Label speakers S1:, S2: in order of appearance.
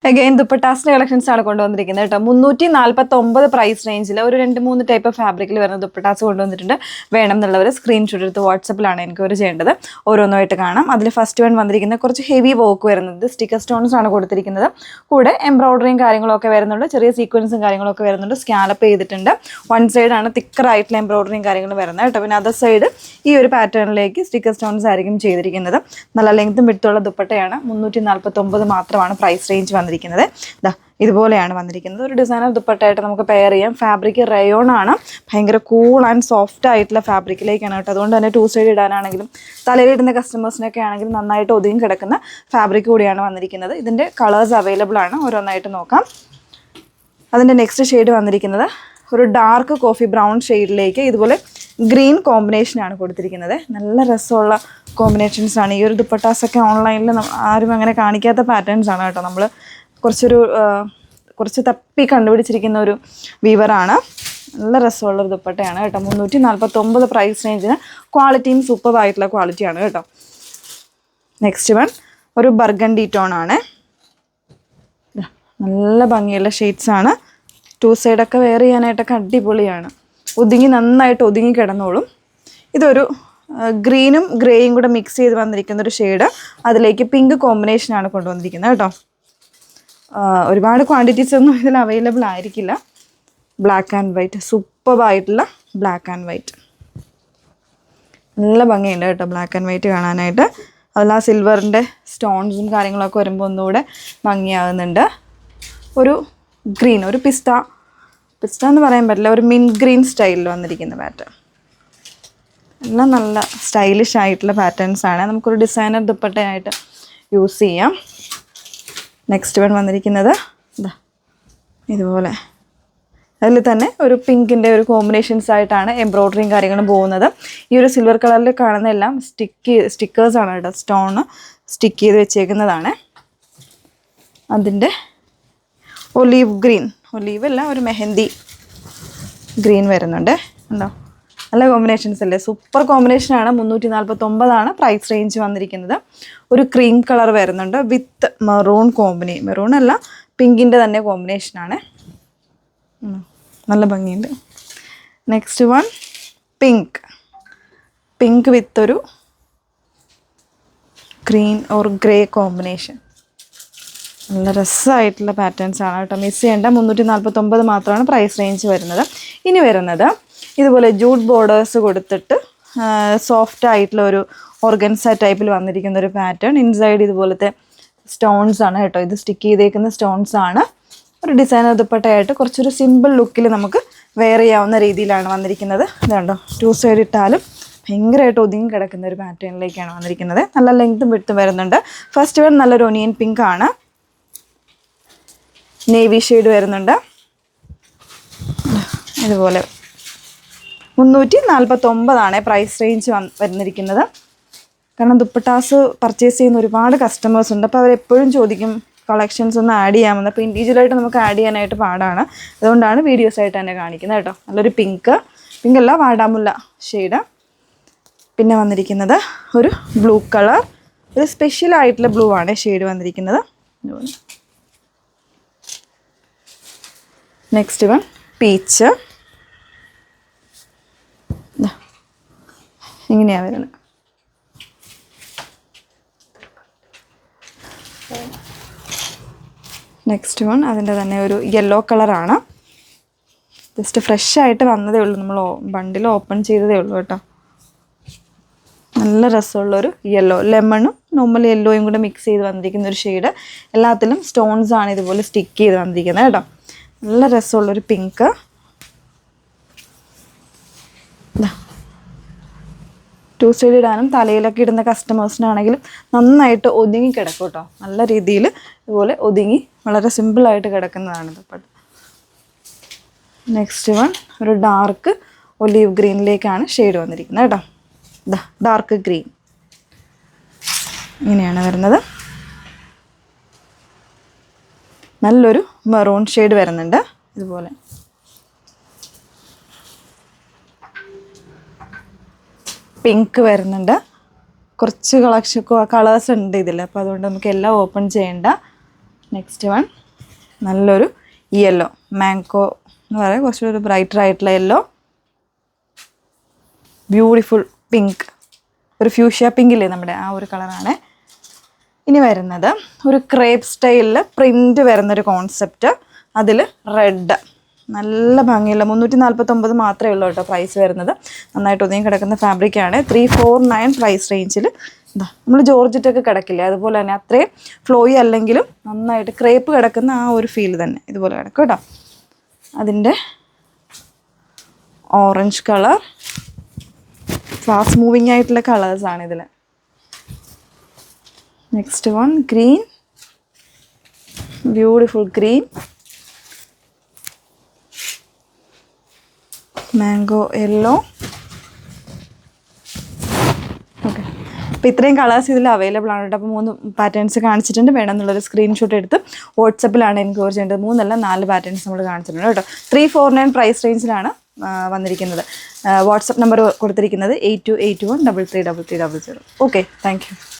S1: Again ദുപ്പട്ടാസിന്റെ collections ആണ് കൊണ്ടുവന്നിരിക്കുന്നത് കേട്ടോ. 349 പ്രൈസ് റേഞ്ചിൽ ഒരു 2-3 ടൈപ്പ് ഫാബ്രിക്കിൽ വരുന്ന ദുപ്പട്ടാസ് കൊണ്ടുവന്നിട്ടുണ്ട്. വേണം എന്നുള്ളവർ സ്ക്രീൻഷോട്ട് എടുത്ത് വാട്സപ്പിലാണ് എൻക്വയറി ചെയ്യേണ്ടത്. ഓരോന്നായിട്ട് കാണാം. അതിൽ ഫസ്റ്റ് വൺ വന്നിരിക്കുന്നത് കുറച്ച് ഹെവി വർക്ക് വരുന്നത് സ്റ്റിക്കർ സ്റ്റോൺസ് ആണ് കൊടുത്തിരിക്കുന്നത്. കൂടെ എംബ്രോയിഡറിയും കാര്യങ്ങളൊക്കെ വരുന്നുണ്ട്. ചെറിയ സീക്വൻസും കാര്യങ്ങളൊക്കെ വരുന്നുണ്ട്. സ്കാലപ്പ് ചെയ്തിട്ടുണ്ട്. വൺ സൈഡ് ആണ് തിക്കർ ആയിട്ടുള്ള എംബ്രോയിഡറിയും കാര്യങ്ങളും വരുന്നത് കേട്ടോ. പിന്നെ അതർ സൈഡ് ഈ ഒരു പാറ്റേണിലേക്ക് സ്റ്റിക്കർ സ്റ്റോൺസ് ആയിരിക്കും ചെയ്തിരിക്കുന്നത്. നല്ല ലെങ്ത്തും വിഡ്ത്തുള്ള ദുപ്പട്ടയാണ്. 349 മാത്രമാണ് പ്രൈസ് റേഞ്ച് വന്നിരിക്കുന്നത്. ഇതുപോലെയാണ് വന്നിരിക്കുന്നത്. ഒരു ഡിസൈനർ ദുപ്പട്ടയായിട്ട് നമുക്ക് പെയർ ചെയ്യാം. ഫാബ്രിക് റയോൺ ആണ്. ഭയങ്കര കൂൾ ആൻഡ് സോഫ്റ്റ് ആയിട്ടുള്ള ഫാബ്രിക്കിലേക്കാണ് കേട്ടോ. അതുകൊണ്ട് തന്നെ 2 സൈഡ് ഇടാനാണെങ്കിലും തലയിലിടുന്ന കസ്റ്റമേഴ്സിനൊക്കെ ആണെങ്കിലും നന്നായിട്ട് ഒതുങ്ങി കിടക്കുന്ന ഫാബ്രിക് കൂടിയാണ് വന്നിരിക്കുന്നത്. ഇതിൻ്റെ കളേഴ്സ് അവൈലബിൾ ആണ്. ഓരോന്നായിട്ട് നോക്കാം. അതിൻ്റെ നെക്സ്റ്റ് ഷെയ്ഡ് വന്നിരിക്കുന്നത് ഒരു ഡാർക്ക് കോഫി ബ്രൗൺ ഷെയ്ഡിലേക്ക് ഇതുപോലെ ഗ്രീൻ കോമ്പിനേഷനാണ് കൊടുത്തിരിക്കുന്നത്. നല്ല രസമുള്ള കോമ്പിനേഷൻസാണ്. ഈ ഒരു ദുപ്പട്ടാസൊക്കെ ഓൺലൈനിൽ ആരും അങ്ങനെ കാണിക്കാത്ത പാറ്റേൺസ് ആണ് കേട്ടോ. നമ്മൾ കുറച്ച് തപ്പി കണ്ടുപിടിച്ചിരിക്കുന്ന ഒരു വീവറാണ്. നല്ല രസമുള്ളൊരു ദുപ്പട്ടയാണ് കേട്ടോ. 349 പ്രൈസ് റേഞ്ചിന് ക്വാളിറ്റിയും സൂപ്പറായിട്ടുള്ള ക്വാളിറ്റിയാണ് കേട്ടോ. നെക്സ്റ്റ് വൺ ഒരു ബർഗണ്ടി ടോൺ ആണ്. നല്ല ഭംഗിയുള്ള ഷെയ്ഡ്സ് ആണ്. 2 സൈഡൊക്കെ വെയർ ചെയ്യാനായിട്ടൊക്കെ അടിപൊളിയാണ്. നന്നായിട്ട് ഒതുങ്ങി കിടന്നോളും. ഇതൊരു ഗ്രീനും ഗ്രേയും കൂടെ മിക്സ് ചെയ്ത് വന്നിരിക്കുന്ന ഒരു ഷെയ്ഡ്. അതിലേക്ക് പിങ്ക് കോമ്പിനേഷനാണ് കൊണ്ടുവന്നിരിക്കുന്നത് കേട്ടോ. ഒരുപാട് ക്വാണ്ടിറ്റീസ് ഒന്നും ഇതിൽ അവൈലബിൾ ആയിരിക്കില്ല. ബ്ലാക്ക് ആൻഡ് വൈറ്റ്, സൂപ്പറായിട്ടുള്ള ബ്ലാക്ക് ആൻഡ് വൈറ്റ്. നല്ല ഭംഗിയുണ്ട് കേട്ടോ ബ്ലാക്ക് ആൻഡ് വൈറ്റ് കാണാനായിട്ട്. അതിൽ ആ സിൽവറിൻ്റെ സ്റ്റോൺസും കാര്യങ്ങളൊക്കെ വരുമ്പോൾ ഒന്നുകൂടെ ഭംഗിയാകുന്നുണ്ട്. ഒരു ഗ്രീൻ, ഒരു പിസ്ത എന്ന് പറയാൻ പറ്റില്ല, ഒരു മിൻ ഗ്രീൻ സ്റ്റൈലിൽ വന്നിരിക്കുന്ന പാറ്റേൺ. എല്ലാം നല്ല സ്റ്റൈലിഷ് ആയിട്ടുള്ള പാറ്റേൺസ് ആണ്. നമുക്കൊരു ഡിസൈനർ ദുപ്പട്ടയായിട്ട് യൂസ് ചെയ്യാം. നെക്സ്റ്റ് വൺ വന്നിരിക്കുന്നത് ഇതുപോലെ അതിൽ തന്നെ ഒരു പിങ്കിൻ്റെ ഒരു കോമ്പിനേഷൻസ് ആയിട്ടാണ് എംബ്രോയ്ഡറിയും കാര്യങ്ങളും പോകുന്നത്. ഈ ഒരു സിൽവർ കളറിൽ കാണുന്ന എല്ലാം സ്റ്റിക്കേഴ്സാണ് കേട്ടോ. സ്റ്റോൺ സ്റ്റിക്ക് ചെയ്ത് വെച്ചേക്കുന്നതാണ്. അതിൻ്റെ ഒലീവ് ഗ്രീൻ, ഒലീവ് അല്ല, ഒരു മെഹന്തി ഗ്രീൻ വരുന്നുണ്ട്. ഉണ്ടോ? നല്ല കോമ്പിനേഷൻസ് അല്ലേ? സൂപ്പർ കോമ്പിനേഷനാണ്. 349 പ്രൈസ് റേഞ്ച് വന്നിരിക്കുന്നത്. ഒരു ക്രീം കളർ വരുന്നുണ്ട് വിത്ത് മെറൂൺ മെറൂൺ അല്ല, പിങ്കിൻ്റെ തന്നെ കോമ്പിനേഷനാണ്. നല്ല ഭംഗിയുണ്ട്. നെക്സ്റ്റ് വൺ പിങ്ക് വിത്ത് ഒരു ഗ്രീൻ ഓർ ഗ്രേ കോമ്പിനേഷൻ. നല്ല രസമായിട്ടുള്ള പാറ്റേൺസ് ആണ് കേട്ടോ. മിസ് ചെയ്യേണ്ട. 349 മാത്രമാണ് പ്രൈസ് റേഞ്ച് വരുന്നത്. ഇനി വരുന്നത് ഇതുപോലെ ജൂട്ട് ബോർഡേഴ്സ് കൊടുത്തിട്ട് സോഫ്റ്റ് ആയിട്ടുള്ള ഒരു ഓർഗൻസ ടൈപ്പിൽ വന്നിരിക്കുന്ന ഒരു പാറ്റേൺ. ഇൻസൈഡ് ഇതുപോലത്തെ സ്റ്റോൺസ് ആണ് കേട്ടോ. ഇത് സ്റ്റിക്ക് ചെയ്തേക്കുന്ന സ്റ്റോൺസ് ആണ്. ഒരു ഡിസൈനർ ദുപ്പട്ടയായിട്ട് കുറച്ചൊരു സിമ്പിൾ ലുക്കിൽ നമുക്ക് വെയർ ചെയ്യാവുന്ന രീതിയിലാണ് വന്നിരിക്കുന്നത്. ഇതുണ്ടോ, 2 സൈഡ് ഇട്ടാലും ഭയങ്കരമായിട്ട് ഒതുങ്ങി കിടക്കുന്ന ഒരു പാറ്റേണിലേക്കാണ് വന്നിരിക്കുന്നത്. നല്ല ലെങ്ത്തും വിഡ്ത്തും വരുന്നുണ്ട്. ഫസ്റ്റ് വൺ നല്ലൊരു ഒനിയൻ പിങ്ക് ആണ്. നേവി ഷെയ്ഡ് വരുന്നുണ്ട്. ഇതുപോലെ 349 പ്രൈസ് റേഞ്ച് വന്നിരിക്കുന്നത്. കാരണം ദുപ്പട്ടാസ് പർച്ചേസ് ചെയ്യുന്ന ഒരുപാട് കസ്റ്റമേഴ്സ് ഉണ്ട്. അപ്പോൾ അവരെപ്പോഴും ചോദിക്കും കളക്ഷൻസ് ഒന്ന് ആഡ് ചെയ്യാമെന്ന്. അപ്പോൾ ഇൻഡിവിജ്വലായിട്ട് നമുക്ക് ആഡ് ചെയ്യാനായിട്ട് പാടാണ്. അതുകൊണ്ടാണ് വീഡിയോസായിട്ട് തന്നെ കാണിക്കുന്നത് കേട്ടോ. നല്ലൊരു പിങ്കല്ല, വാടാമുല്ല ഷെയ്ഡ്. പിന്നെ വന്നിരിക്കുന്നത് ഒരു ബ്ലൂ കളർ, ഒരു സ്പെഷ്യലായിട്ടുള്ള ബ്ലൂ ആണ് ഷെയ്ഡ് വന്നിരിക്കുന്നത്. Next one peach. ഇങ്ങനെയാണ് വരുന്നത്. നെക്സ്റ്റ് വൺ അതിൻ്റെ തന്നെ ഒരു യെല്ലോ കളറാണ്. ജസ്റ്റ് ഫ്രഷ് ആയിട്ട് വന്നതേ ഉള്ളൂ. നമ്മൾ ബണ്ടിൽ ഓപ്പൺ ചെയ്തതേ ഉള്ളൂ കേട്ടോ. നല്ല രസമുള്ളൊരു യെല്ലോ, ലെമണും നോർമൽ യെല്ലോയും കൂടെ മിക്സ് ചെയ്ത് വന്നിരിക്കുന്ന ഒരു ഷെയ്ഡ്. എല്ലാത്തിലും സ്റ്റോൺസ് ആണ് ഇതുപോലെ സ്റ്റിക്ക് ചെയ്ത് വന്നിരിക്കുന്നത് കേട്ടോ. നല്ല രസമുള്ളൊരു പിങ്ക്. 2 സൈഡ് ഇടാനും തലയിലൊക്കെ ഇടുന്ന കസ്റ്റമേഴ്സിനാണെങ്കിലും നന്നായിട്ട് ഒതുങ്ങി കിടക്കും കേട്ടോ. നല്ല രീതിയിൽ ഇതുപോലെ ഒതുങ്ങി വളരെ സിമ്പിളായിട്ട് കിടക്കുന്നതാണ് ദുപ്പട്ട. നെക്സ്റ്റ് വൺ ഒരു ഡാർക്ക് ഒലീവ് ഗ്രീനിലേക്കാണ് ഷെയ്ഡ് വന്നിരിക്കുന്നത് കേട്ടോ. ഡാർക്ക് ഗ്രീൻ ഇങ്ങനെയാണ് വരുന്നത്. നല്ലൊരു മെറൂൺ ഷെയ്ഡ് വരുന്നുണ്ട്. ഇതുപോലെ പിങ്ക് വരുന്നുണ്ട്. കുറച്ച് കളേഴ്സ് ഉണ്ട് ഇതിൽ. അപ്പോൾ അതുകൊണ്ട് നമുക്ക് എല്ലാം ഓപ്പൺ ചെയ്യേണ്ട. നെക്സ്റ്റ് വൺ നല്ലൊരു യെല്ലോ, മാംഗോ എന്ന് പറയാം, കുറച്ചൊരു ബ്രൈറ്റർ ആയിട്ടുള്ള യെല്ലോ, ബ്യൂട്ടിഫുൾ പിങ്ക്, ഒരു ഫ്യൂഷ്യ പിങ്കില്ലേ നമ്മുടെ ആ ഒരു കളറാണ്. ഇനി വരുന്നത് ഒരു ക്രേപ്പ് സ്റ്റൈലിൽ പ്രിൻ്റ് വരുന്നൊരു കോൺസെപ്റ്റ്, അതിൽ റെഡ്, നല്ല ഭംഗിയുള്ള 349 മാത്രമേ ഉള്ളൂ കേട്ടോ പ്രൈസ് വരുന്നത്. നന്നായിട്ട് ഒതുങ്ങി കിടക്കുന്ന ഫാബ്രിക്കാണ്. 349 പ്രൈസ് റേഞ്ചിൽ എന്താ നമ്മൾ ജോർജറ്റൊക്കെ കിടക്കില്ലേ അതുപോലെ തന്നെ, അത്രയും ഫ്ലോയി അല്ലെങ്കിലും നന്നായിട്ട് ക്രേപ്പ് കിടക്കുന്ന ആ ഒരു ഫീൽ തന്നെ ഇതുപോലെ കിടക്കും കേട്ടോ. അതിൻ്റെ ഓറഞ്ച് കളർ, ഫാസ്റ്റ് മൂവിങ് ആയിട്ടുള്ള കളേഴ്സാണ് ഇതിൽ. Next one green, beautiful green, mango yellow. Okay, അപ്പോൾ ഇത്രയും കളേഴ്സ് ഇതിൽ അവൈലബിൾ ആണ് കേട്ടോ. അപ്പോൾ 3 പാറ്റേൺസ് കാണിച്ചിട്ടുണ്ട്. വേണമെന്നുള്ളൊരു സ്ക്രീൻഷോട്ട് എടുത്ത് വാട്സപ്പിലാണ് എൻക്വയറി ചെയ്യേണ്ടത്. 3 അല്ല 4 പാറ്റേൺസ് നമ്മൾ കാണിച്ചിട്ടുണ്ട് കേട്ടോ. 349 പ്രൈസ് റേഞ്ചിലാണ് വന്നിരിക്കുന്നത്. വാട്സപ്പ് നമ്പർ കൊടുത്തിരിക്കുന്നത് 8281333300. Okay, thank you.